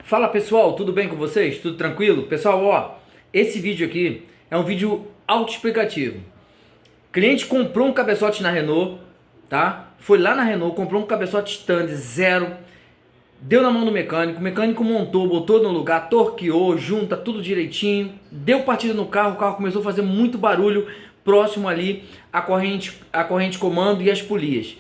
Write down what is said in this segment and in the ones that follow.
Fala pessoal, tudo bem com vocês? Tudo tranquilo? Pessoal, ó, esse vídeo aqui é um vídeo autoexplicativo. Cliente comprou um cabeçote na Renault, tá? Foi lá na Renault, comprou um cabeçote stand zero, deu na mão do mecânico, o mecânico montou, botou no lugar, torqueou, junta tudo direitinho, deu partida no carro, o carro começou a fazer muito barulho próximo ali à corrente comando e as polias.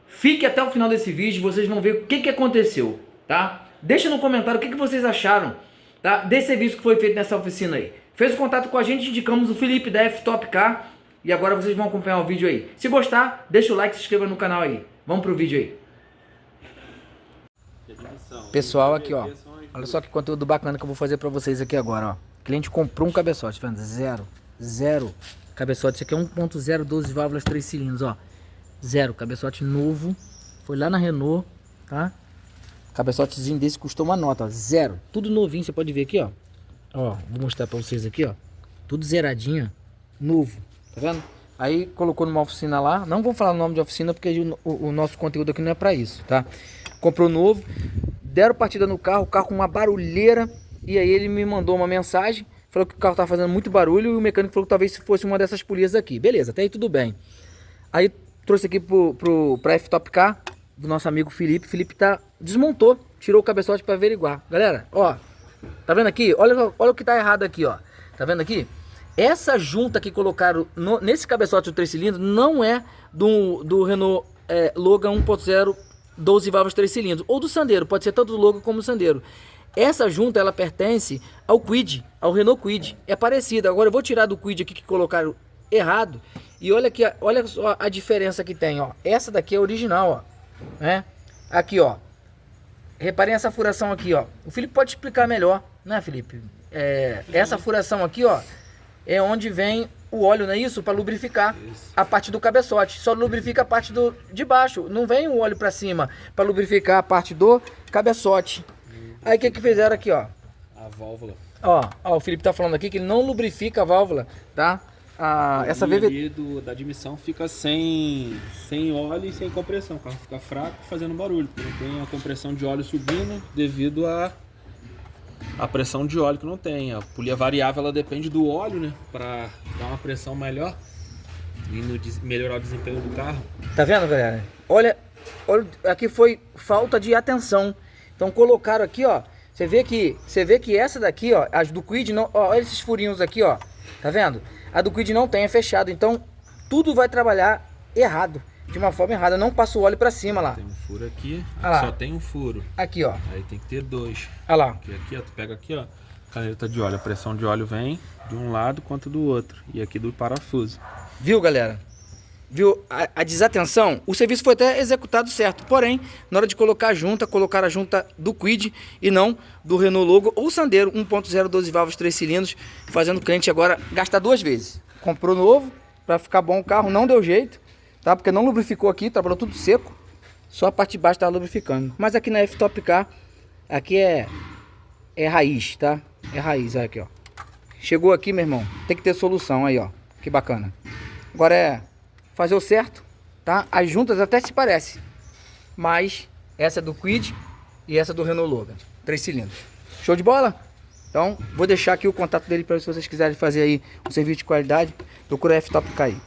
Fique até o final desse vídeo, vocês vão ver o que aconteceu, tá? Deixa no comentário o que vocês acharam, tá, desse serviço que foi feito nessa oficina aí. Fez o contato com a gente, indicamos o Felipe da F-Top Car e agora vocês vão acompanhar o vídeo aí. Se gostar, deixa o like e se inscreva no canal aí. Vamos pro vídeo aí. Pessoal, aqui ó, olha só que conteúdo bacana que eu vou fazer pra vocês aqui agora, ó. O cliente comprou um cabeçote, vendo? Zero cabeçote. Isso aqui é 1.0, 12 válvulas, 3 cilindros, ó. Zero, cabeçote novo. Foi lá na Renault, tá? Cabeçotezinho desse custou uma nota, ó. Zero. Tudo novinho, você pode ver aqui, ó. Ó, vou mostrar pra vocês aqui, ó. Tudo zeradinho, novo. Tá vendo? Aí colocou numa oficina lá. Não vou falar o nome de oficina porque o nosso conteúdo aqui não é pra isso, tá? Comprou novo. Deram partida no carro, o carro com uma barulheira. E aí ele me mandou uma mensagem. Falou que o carro tava fazendo muito barulho. E o mecânico falou que talvez fosse uma dessas polias aqui. Beleza, até aí tudo bem. Aí trouxe aqui pra F-Top Car, do nosso amigo Felipe. Felipe desmontou, tirou o cabeçote para averiguar. Galera, ó, tá vendo aqui? Olha o que tá errado aqui, ó. Tá vendo aqui? Essa junta que colocaram nesse cabeçote do 3 cilindros não é do Renault Logan 1.0 12 válvulas 3 cilindros, ou do Sandero, pode ser tanto do Logan como do Sandero. Essa junta, ela pertence ao Kwid, ao Renault Kwid. É parecida. Agora eu vou tirar do Kwid aqui que colocaram errado. E olha aqui, olha só a diferença que tem, ó. Essa daqui é original, ó, né? Aqui, ó. Reparem essa furação aqui, ó. O Felipe pode explicar melhor, né, Felipe? Essa furação aqui, ó, é onde vem o óleo, não é isso? Para lubrificar a parte do cabeçote. Só lubrifica a parte de baixo. Não vem o óleo para cima para lubrificar a parte do cabeçote. Aí o que fizeram aqui, ó? A válvula. Ó, o Felipe tá falando aqui que ele não lubrifica a válvula, tá? Essa da admissão fica sem óleo e sem compressão. O carro fica fraco fazendo barulho. Não tem a compressão de óleo subindo devido à pressão de óleo que não tem. A polia variável ela depende do óleo, né? Para dar uma pressão melhor e melhorar o desempenho do carro. Tá vendo, galera? Olha, aqui foi falta de atenção. Então colocaram aqui, ó. Você vê que essa daqui, ó, as do Kwid não, ó, olha esses furinhos aqui, ó. Tá vendo? A do Kwid não tem, é fechado. Então tudo vai trabalhar errado, de uma forma errada. Não passa o óleo pra cima lá. Tem um furo aqui, lá. Só tem um furo. Aqui, ó. Aí tem que ter dois. Olha lá. Aqui, ó, tu pega aqui, ó, caneta de óleo. A pressão de óleo vem de um lado quanto do outro. E aqui do parafuso. Viu, galera? Viu a desatenção? O serviço foi até executado certo. Porém, na hora de colocar a junta, colocaram a junta do Kwid e não do Renault Logan ou Sandero 1.0 12 válvulas 3 cilindros, fazendo o cliente agora gastar duas vezes. Comprou novo para ficar bom o carro, não deu jeito, tá? Porque não lubrificou aqui, trabalhou tudo seco. Só a parte de baixo tá lubrificando. Mas aqui na F-Top Car, aqui é raiz, tá? É raiz, olha aqui, ó. Chegou aqui, meu irmão, tem que ter solução aí, ó. Que bacana. Agora é fazer o certo, tá? As juntas até se parecem, mas essa é do Kwid e essa é do Renault Logan 3 cilindros. Show de bola? Então vou deixar aqui o contato dele para se vocês quiserem fazer aí um serviço de qualidade, procura a F-Top Car aí.